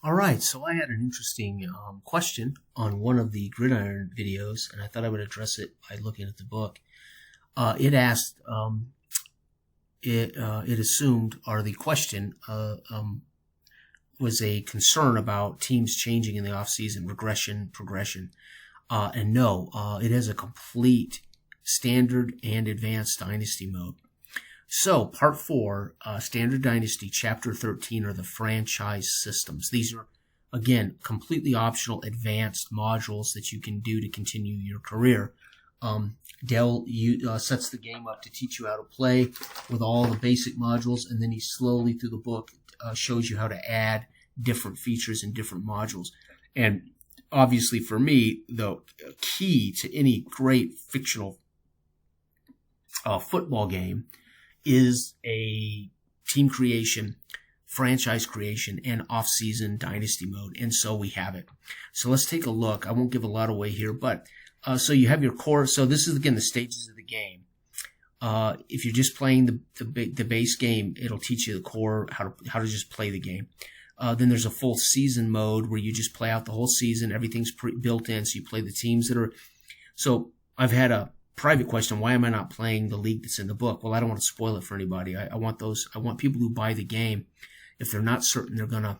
All right, so I had an interesting question on one of the Gridiron videos, and I thought I would address it by looking at the book. It asked, it assumed, or the question was a concern about teams changing in the offseason, regression, progression. And no, it has a complete standard and advanced dynasty mode. So, part 4, Standard Dynasty, Chapter 13 are the franchise systems. These are, again, completely optional advanced modules that you can do to continue your career. Dell sets the game up to teach you how to play with all the basic modules, and then he slowly, through the book, shows you how to add different features in different modules. And obviously, for me, the key to any great fictional football game is a team creation, franchise creation, and off-season dynasty mode. And so we have it. So let's take a look. I won't give a lot away here, but so you have your core. So this is, again, the stages of the game. If you're just playing the base game, it'll teach you the core, how to just play the game. Then there's a full season mode where you just play out the whole season. Everything's built in, so you play the teams that are. So I've had a private question: why am I not playing the league that's in the book? Well, I don't want to spoil it for anybody. I want people who buy the game, if they're not certain they're gonna,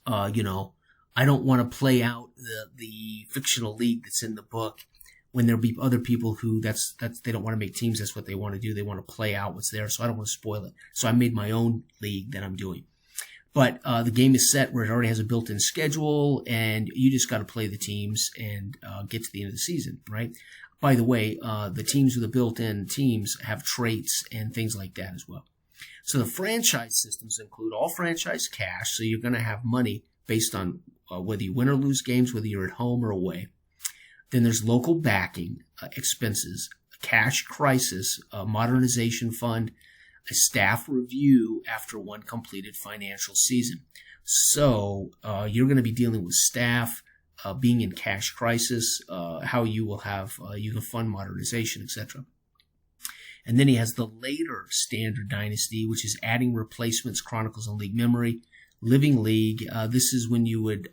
I don't want to play out the fictional league that's in the book when there'll be other people who that's they don't want to make teams. That's what they want to do. They want to play out what's there. So I don't want to spoil it. So I made my own league that I'm doing. But the game is set where it already has a built-in schedule, and you just got to play the teams and get to the end of the season, right? By the way, the teams with the built-in teams have traits and things like that as well. So the franchise systems include all franchise cash, so you're going to have money based on whether you win or lose games, whether you're at home or away. Then there's local backing expenses, a cash crisis, a modernization fund, a staff review after one completed financial season. So you're going to be dealing with staff, being in cash crisis, how you will have, you can fund modernization, etc. And then he has the later Standard Dynasty, which is adding replacements, chronicles, and league memory. Living League, this is when you would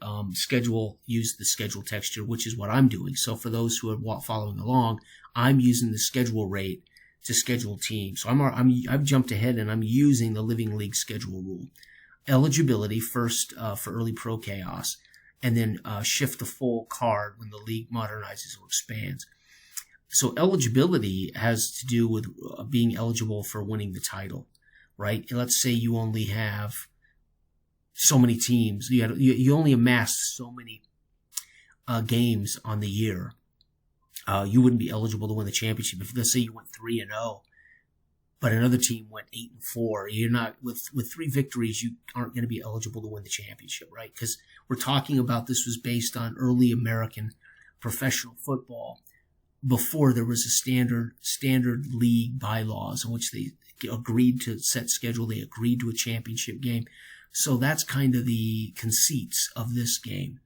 use the schedule texture, which is what I'm doing. So for those who are following along, I'm using the schedule rate to schedule teams. So I've jumped ahead and I'm using the Living League schedule rule. Eligibility first for early pro chaos, and then shift the full card when the league modernizes or expands. So eligibility has to do with being eligible for winning the title, right? And let's say you only have so many teams. You only amassed so many games on the year. You wouldn't be eligible to win the championship. If let's say you went 3-0, but another team went 8-4, you're not with 3 victories. You aren't going to be eligible to win the championship, right? Because we're talking about this was based on early American professional football before there was a standard league bylaws in which they agreed to set schedule. They agreed to a championship game. So that's kind of the conceits of this game.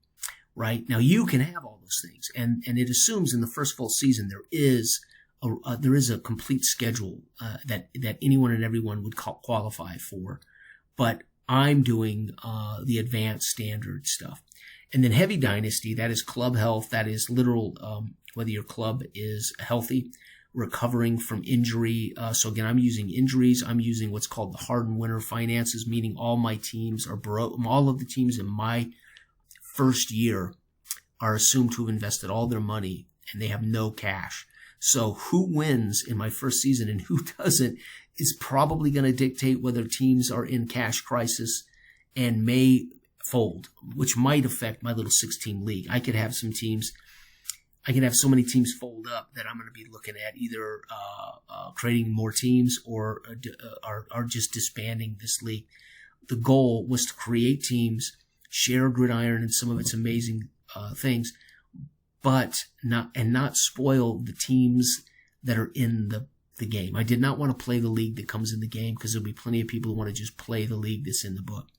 Right? Now you can have all those things, and it assumes in the first full season there is a complete schedule that anyone and everyone would qualify for, but I'm doing the advanced standard stuff. And then Heavy Dynasty, that is club health, that is literal whether your club is healthy, recovering from injury. So again, I'm using injuries. I'm using what's called the hard and winter finances, meaning all my teams are broke. All of the teams in my first year are assumed to have invested all their money and they have no cash. So who wins in my first season and who doesn't is probably going to dictate whether teams are in cash crisis and may fold, which might affect my little 6-team league. I could have so many teams fold up that I'm going to be looking at either creating more teams or just disbanding this league. The goal was to create teams, share Gridiron and some of its amazing things, but not spoil the teams that are in the game. I did not want to play the league that comes in the game because there'll be plenty of people who want to just play the league that's in the book.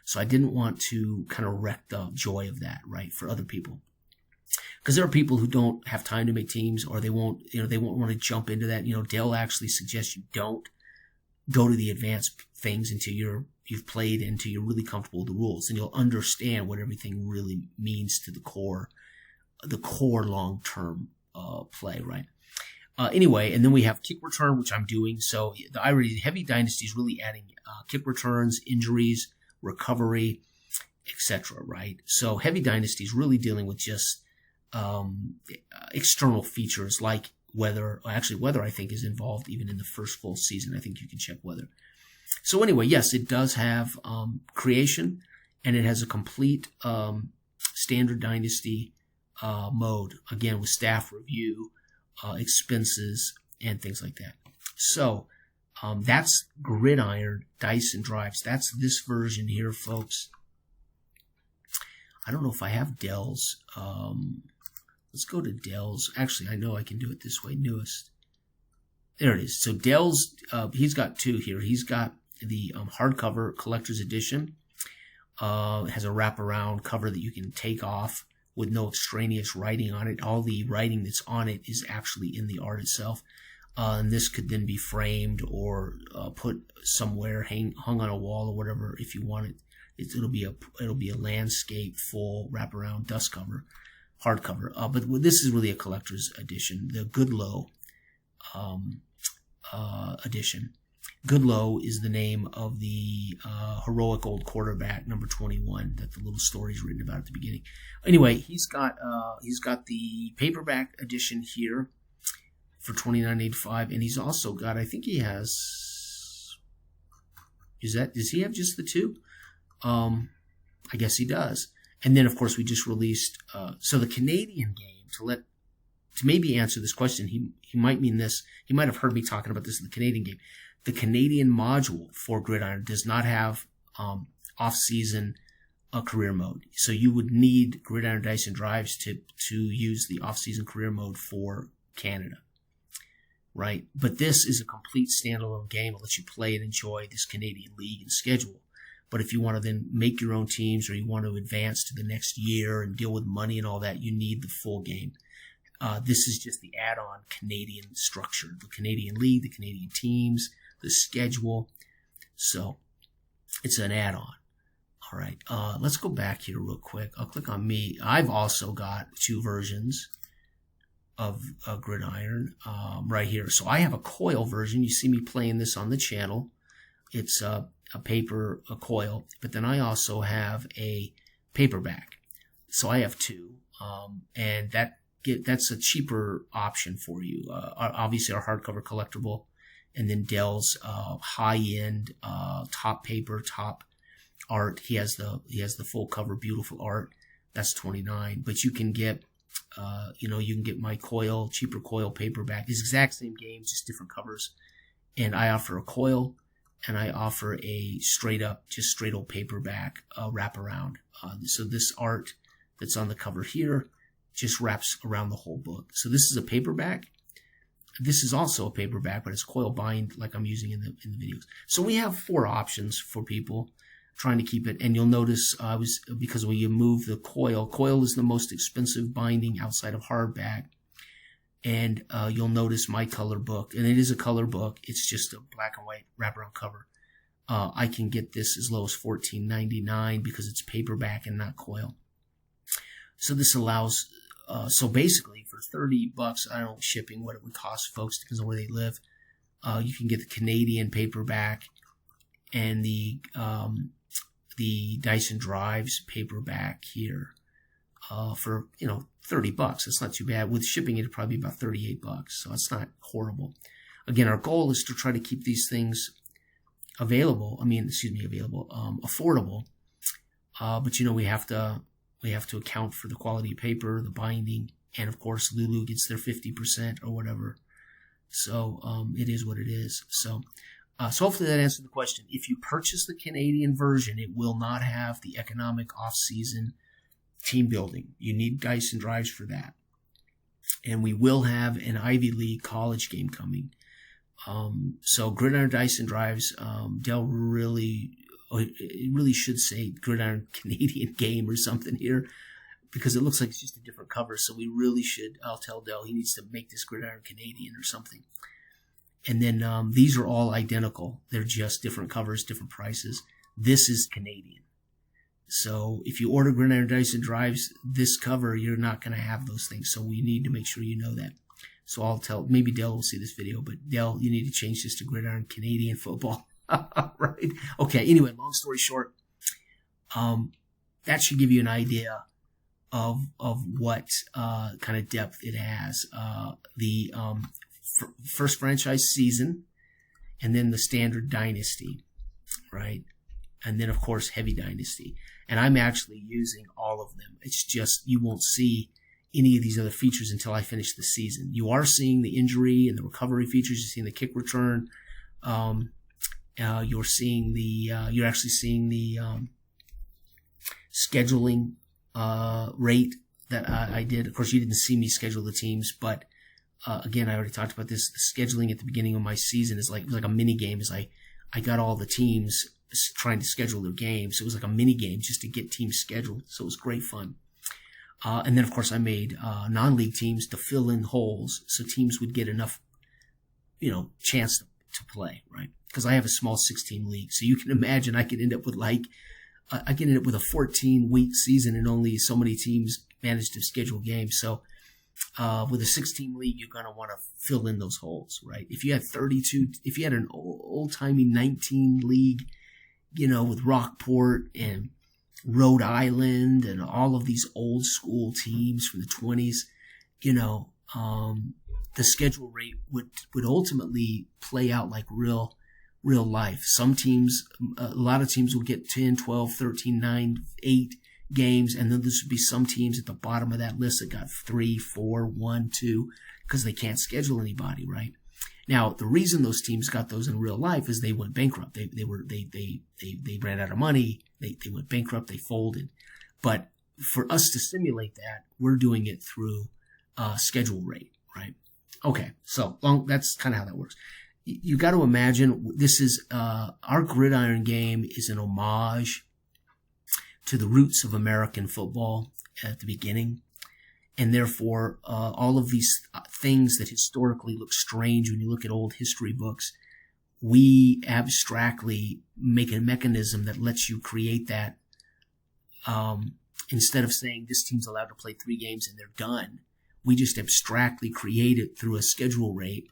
So I didn't want to kind of wreck the joy of that, right, for other people. Because there are people who don't have time to make teams, or they won't want to jump into that. Dale actually suggests you don't go to the advanced things until you're you've played until you're really comfortable with the rules, and you'll understand what everything really means to the core long-term play, right? Anyway, and then we have kick return, which I'm doing. So the Heavy Dynasty is really adding kick returns, injuries, recovery, etc., right? So Heavy Dynasty is really dealing with just external features like weather. Actually, weather, I think, is involved even in the first full season. I think you can check weather. So anyway, yes, it does have creation, and it has a complete standard Dynasty mode, again, with staff review, expenses, and things like that. So that's Gridiron Dice and Drives. That's this version here, folks. I don't know if I have Dell's. Let's go to Dell's. Actually, I know I can do it this way. Newest. There it is. So Dell's, he's got two here. He's got the hardcover collector's edition. It has a wraparound cover that you can take off with no extraneous writing on it. All the writing that's on it is actually in the art itself. And this could then be framed or put somewhere, hung on a wall or whatever if you want it. It'll be a landscape full wraparound dust cover, hardcover. But this is really a collector's edition, the Goodlow edition. Goodlow is the name of the heroic old quarterback, number 21, that the little story's written about at the beginning. Anyway, he's got the paperback edition here for $29.85, and he's also got, I think he has, does he have just the two? I guess he does. And then, of course, we just released, so the Canadian game, to maybe answer this question, he might mean this, he might have heard me talking about this in the Canadian game. The Canadian module for Gridiron does not have off-season career mode. So you would need Gridiron Dice and Drives to use the off-season career mode for Canada, right? But this is a complete standalone game. It lets you play and enjoy this Canadian league and schedule. But if you want to then make your own teams or you want to advance to the next year and deal with money and all that, you need the full game. This is just the add-on Canadian structure, the Canadian league, the Canadian teams, the schedule. So it's an add-on. All right. Let's go back here real quick. I'll click on me. I've also got two versions of Gridiron right here. So I have a coil version. You see me playing this on the channel. It's a coil, but then I also have a paperback. So I have two, and that's a cheaper option for you. Obviously, our hardcover collectible, and then Dell's high-end top paper, top art. He has the full cover, beautiful art. That's $29. But you can get, you can get my cheaper coil paperback. It's the exact same game, just different covers. And I offer a coil, and I offer a straight old paperback wraparound. So this art that's on the cover here just wraps around the whole book. So this is a paperback. This is also a paperback, but it's coil bind like I'm using in the videos. So we have 4 options for people trying to keep it. And you'll notice because when you move the coil is the most expensive binding outside of hardback. And you'll notice my color book, and it is a color book. It's just a black and white wraparound cover. I can get this as low as $14.99 because it's paperback and not coil. So this allows, so basically for $30, I don't know shipping what it would cost folks, depends on where they live. You can get the Canadian paperback and the Dice and Drives paperback here for $30. That's not too bad. With shipping, it'd probably be about $38. So it's not horrible. Again, our goal is to try to keep these things affordable. But we have to account for the quality of paper, the binding, and of course Lulu gets their 50% or whatever. So it is what it is. So hopefully that answered the question. If you purchase the Canadian version, it will not have the economic off-season team building. You need Dice and Drives for that. And we will have an Ivy League college game coming. So Gridiron Dice and Drives, Dell really should say Gridiron Canadian game or something here, because it looks like it's just a different cover. So we really should, I'll tell Dell he needs to make this Gridiron Canadian or something. And then these are all identical. They're just different covers, different prices. This is Canadian. So if you order Gridiron Dice and Drives this cover, you're not going to have those things. So we need to make sure you know that. So I'll tell, maybe Dell will see this video, but Dell, you need to change this to Gridiron Canadian Football. Right? Okay, anyway, long story short, that should give you an idea of what kind of depth it has. The first franchise season, and then the standard dynasty, right? And then, of course, heavy dynasty. And I'm actually using all of them. It's just you won't see any of these other features until I finish the season. You are seeing the injury and the recovery features. You're seeing the kick return. You're seeing you're actually seeing the scheduling rate that I did. Of course, you didn't see me schedule the teams, but again, I already talked about this. The scheduling at the beginning of my season is like a mini game. Is I got all the teams trying to schedule their games. So it was like a mini game just to get teams scheduled. So it was great fun. And then, of course, I made non-league teams to fill in holes so teams would get enough, chance to play, right? Because I have a small 16 league. So you can imagine I could end up with a 14-week season and only so many teams manage to schedule games. So with a 16 league, you're going to want to fill in those holes, right? If you had an old-timey 19 league, with Rockport and Rhode Island and all of these old school teams from the 20s, the schedule rate would ultimately play out like real life. Some teams, a lot of teams will get 10, 12, 13, 9, 8 games, and then there's would be some teams at the bottom of that list that got 3, 4, 1, 2, because they can't schedule anybody, right? Now, the reason those teams got those in real life is they went bankrupt. They ran out of money. They went bankrupt. They folded. But for us to simulate that, we're doing it through schedule rate, right? Okay, so that's kind of how that works. You got to imagine this is our Gridiron game is an homage to the roots of American football at the beginning. And therefore, all of these things that historically look strange when you look at old history books, we abstractly make a mechanism that lets you create that. Instead of saying this team's allowed to play 3 games and they're done, we just abstractly create it through a schedule rate.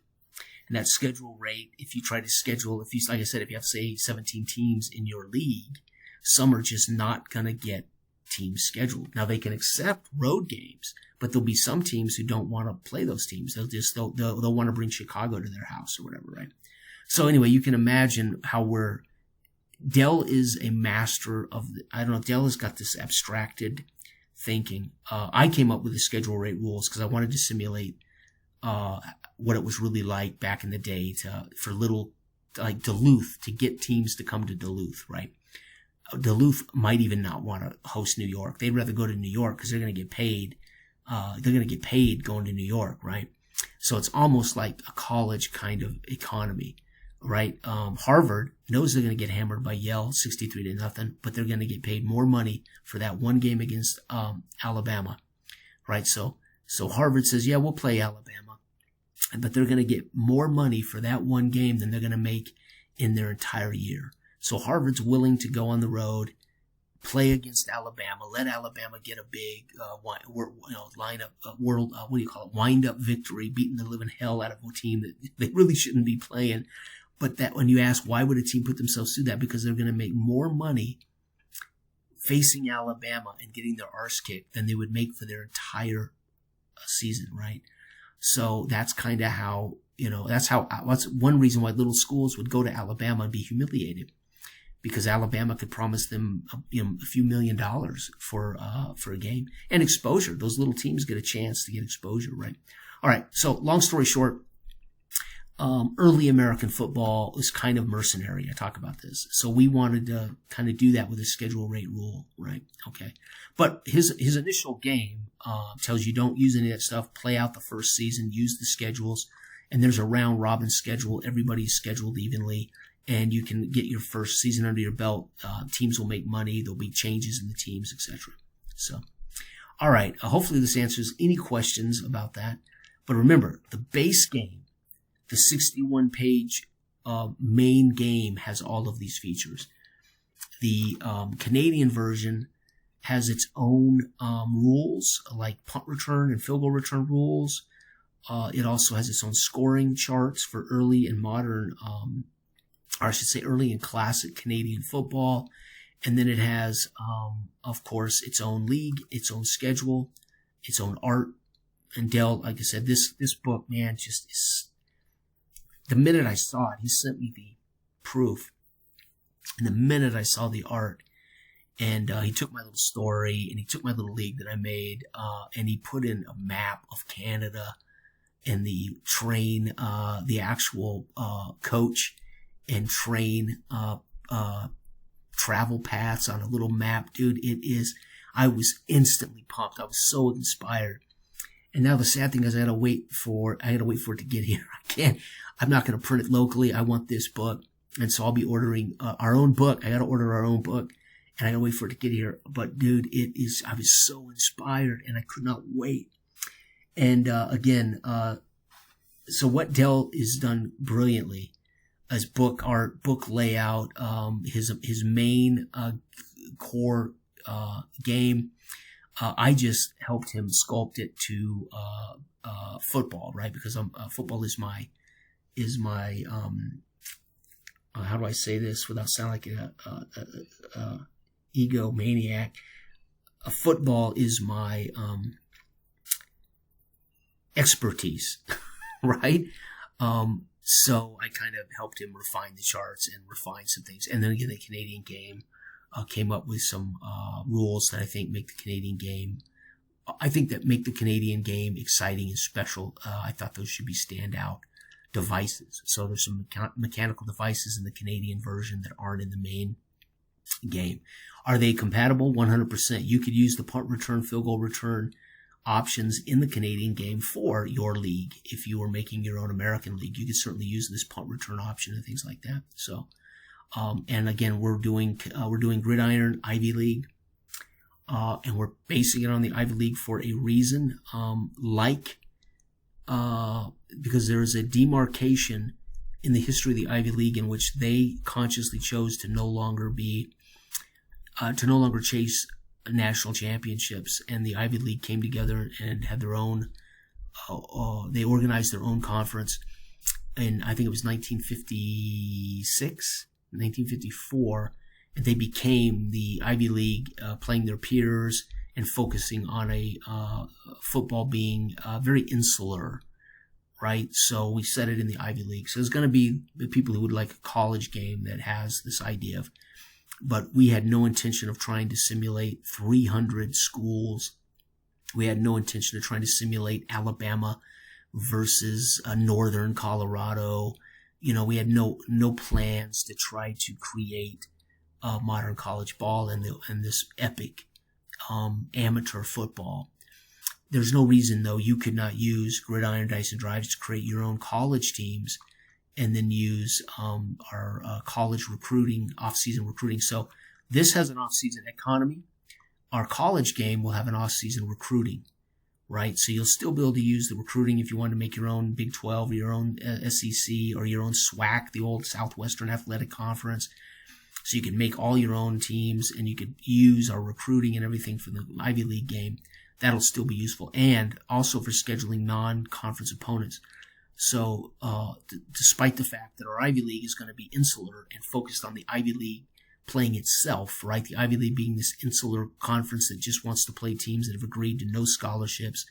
And that schedule rate, if you try to schedule, like I said, if you have, say, 17 teams in your league, some are just not going to get teams scheduled. Now, they can accept road games, but there'll be some teams who don't want to play those teams. They'll want to bring Chicago to their house or whatever, right? So anyway, you can imagine how Dell is a master of, Dell has got this abstracted thinking. I came up with the schedule rate rules because I wanted to simulate what it was really like back in the day for little, like Duluth, to get teams to come to Duluth, right? Duluth might even not want to host New York. They'd rather go to New York because they're going to get paid. They're going to get paid going to New York, right? So it's almost like a college kind of economy, right? Harvard knows they're going to get hammered by Yale 63-0, but they're going to get paid more money for that one game against Alabama, right? So Harvard says, yeah, we'll play Alabama, but they're going to get more money for that one game than they're going to make in their entire year. So Harvard's willing to go on the road, play against Alabama, let Alabama get a big wind-up victory, beating the living hell out of a team that they really shouldn't be playing. But that when you ask why would a team put themselves through that, because they're going to make more money facing Alabama and getting their arse kicked than they would make for their entire season, right? So that's kind of how that's one reason why little schools would go to Alabama and be humiliated. Because Alabama could promise them, a few $1 million for a game and exposure. Those little teams get a chance to get exposure, right? All right. So long story short, early American football was kind of mercenary. I talk about this. So we wanted to kind of do that with a schedule rate rule, right? Okay. But his initial game tells you don't use any of that stuff. Play out the first season. Use the schedules. And there's a round robin schedule. Everybody's scheduled evenly. And you can get your first season under your belt. Teams will make money. There'll be changes in the teams, etc. So, all right. Hopefully this answers any questions about that. But remember, the base game, the 61-page main game has all of these features. The Canadian version has its own rules, like punt return and field goal return rules. It also has its own scoring charts for early and modern, or I should say early and classic Canadian football. And then it has, of course, its own league, its own schedule, its own art. And Dell, like I said, this book, man, just is, the minute I saw it, he sent me the proof. And the minute I saw the art, and he took my little story, and he took my little league that I made, and he put in a map of Canada and the train, the actual coach and train travel paths on a little map. Dude, I was instantly pumped. I was so inspired. And now the sad thing is I gotta wait for it to get here. I'm not gonna print it locally. I want this book. And so I'll be ordering our own book. I gotta order our own book. And I gotta wait for it to get here. But dude, I was so inspired and I could not wait. And again, so what Dell has done brilliantly as book art, book layout, his main core game, I just helped him sculpt it to football, right? Because football is my how do I say this without sounding like a egomaniac? Football is my expertise, right? So I kind of helped him refine the charts and refine some things. And then again, the Canadian game came up with some rules that I think make the Canadian game exciting and special. I thought those should be standout devices. So there's some mechanical devices in the Canadian version that aren't in the main game. Are they compatible? 100%. You could use the punt return, field goal return options in the Canadian game for your league. If you were making your own American league, you could certainly use this punt return option and things like that. So, and again, we're doing Gridiron Ivy League, and we're basing it on the Ivy League for a reason, because there is a demarcation in the history of the Ivy League in which they consciously chose to no longer chase national championships, and the Ivy League came together and had their own, they organized their own conference in, I think it was 1956, 1954, and they became the Ivy League, playing their peers and focusing on a football being very insular, right? So we set it in the Ivy League. So there's going to be the people who would like a college game that has this idea of, but we had no intention of trying to simulate 300 schools. We had no intention of trying to simulate Alabama versus Northern Colorado. You know, we had no plans to try to create modern college ball and this epic amateur football. There's no reason, though, you could not use Gridiron Dice and Drives to create your own college teams and then use our college recruiting, off-season recruiting. So this has an off-season economy. Our college game will have an off-season recruiting, right? So you'll still be able to use the recruiting if you want to make your own Big 12 or your own SEC or your own SWAC, the old Southwestern Athletic Conference. So you can make all your own teams and you could use our recruiting and everything for the Ivy League game. That'll still be useful. And also for scheduling non-conference opponents. So despite the fact that our Ivy League is going to be insular and focused on the Ivy League playing itself, right? The Ivy League being this insular conference that just wants to play teams that have agreed to no scholarships.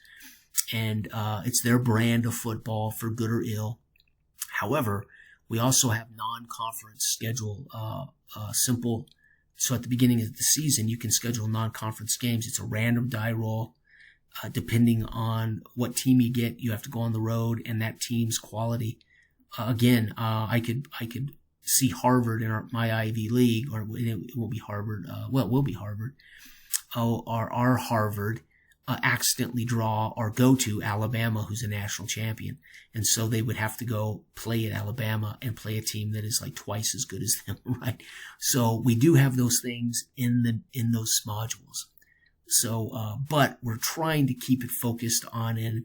And it's their brand of football for good or ill. However, we also have non-conference schedule, simple. So at the beginning of the season, you can schedule non-conference games. It's a random die roll. Depending on what team you get, you have to go on the road and that team's quality. Again, I could see Harvard in my Ivy League, or it won't be Harvard. Well, it will be Harvard. Or our Harvard accidentally draw or go to Alabama, who's a national champion, and so they would have to go play at Alabama and play a team that is like twice as good as them, right? So we do have those things in those modules. So, but we're trying to keep it focused on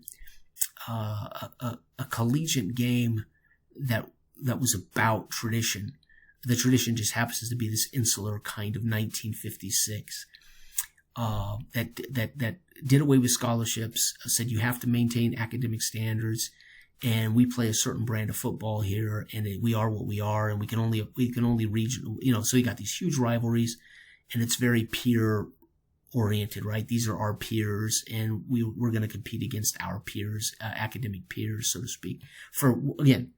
a collegiate game that was about tradition. the tradition just happens to be this insular kind of 1956 that did away with scholarships, said you have to maintain academic standards, and we play a certain brand of football here, and we are what we are, and we can only regional, so you got these huge rivalries, and it's very peer oriented, right? These are our peers, and we're going to compete against our peers, academic peers, so to speak, for, again,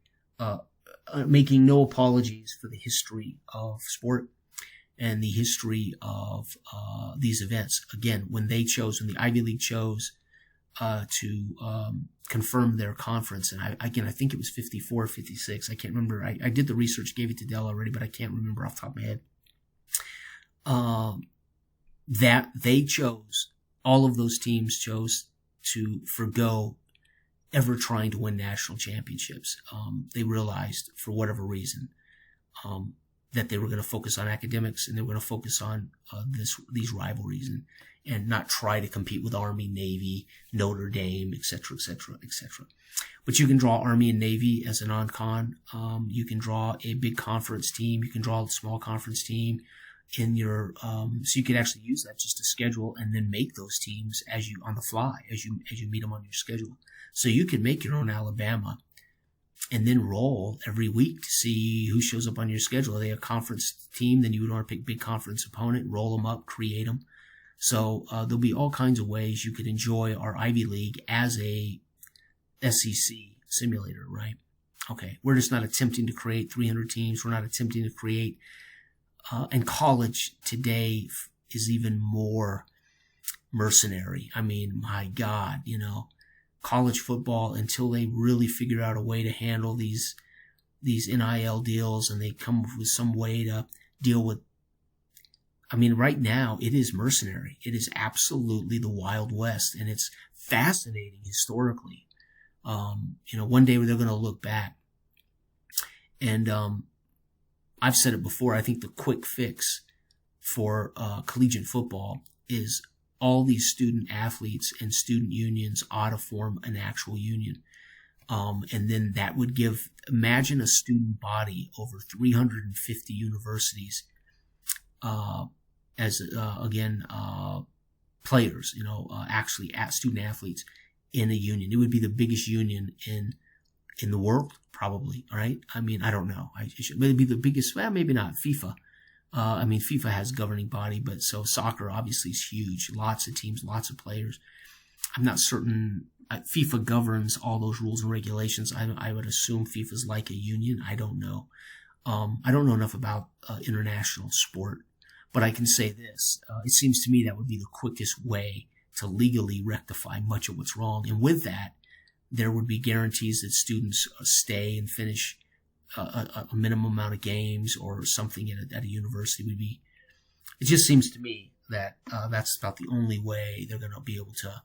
making no apologies for the history of sport and the history of these events. Again, when the Ivy League chose to confirm their conference, and I think it was 54, 56. I can't remember. I did the research, gave it to Dell already, but I can't remember off the top of my head. That they chose, all of those teams chose to forgo ever trying to win national championships. They realized, for whatever reason, that they were going to focus on academics, and they were going to focus on these rivalries and not try to compete with Army, Navy, Notre Dame, et cetera, et cetera, et cetera. But you can draw Army and Navy as a non-con. You can draw a big conference team. You can draw a small conference team in your, so you could actually use that just to schedule and then make those teams on the fly as you meet them on your schedule. So you can make your own Alabama and then roll every week to see who shows up on your schedule. Are they a conference team? Then you would want to pick big conference opponent, roll them up, create them. So there'll be all kinds of ways you could enjoy our Ivy League as a SEC simulator, right? Okay, we're just not attempting to create 300 teams. We're not attempting to create, and college today is even more mercenary. I mean, my God, college football, until they really figure out a way to handle these NIL deals, and they come up with some way to deal with, right now it is mercenary. It is absolutely the Wild West, and it's fascinating historically. One day they're going to look back, and I've said it before, I think the quick fix for collegiate football is all these student athletes and student unions ought to form an actual union. And then that would imagine a student body over 350 universities as players, actually student athletes in a union. It would be the biggest union in the world, probably, right? I don't know. It'd be the biggest, well, maybe not. FIFA. FIFA has a governing body, but so soccer obviously is huge. Lots of teams, lots of players. I'm not certain. FIFA governs all those rules and regulations. I would assume FIFA's like a union. I don't know. I don't know enough about international sport, but I can say this. It seems to me that would be the quickest way to legally rectify much of what's wrong. And with that, there would be guarantees that students stay and finish a minimum amount of games or something at a university. It just seems to me that that's about the only way they're going to be able to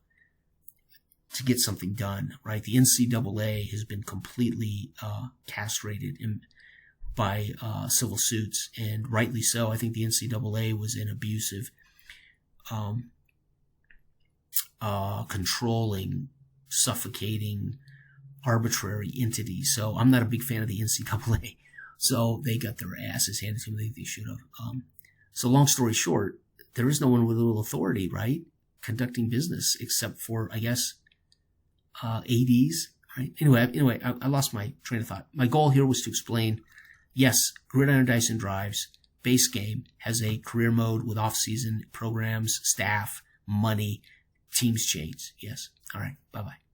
get something done, right? The NCAA has been completely castrated by civil suits, and rightly so. I think the NCAA was an abusive, controlling, suffocating, arbitrary entity. So I'm not a big fan of the NCAA. So they got their asses handed to them. They should have. So long story short, there is no one with a little authority, right, conducting business except for, I guess, ADs, right? Anyway, I lost my train of thought. My goal here was to explain, yes, Gridiron Dice and Drives base game has a career mode with off-season programs, staff, money, teams change. Yes. All right. Bye-bye.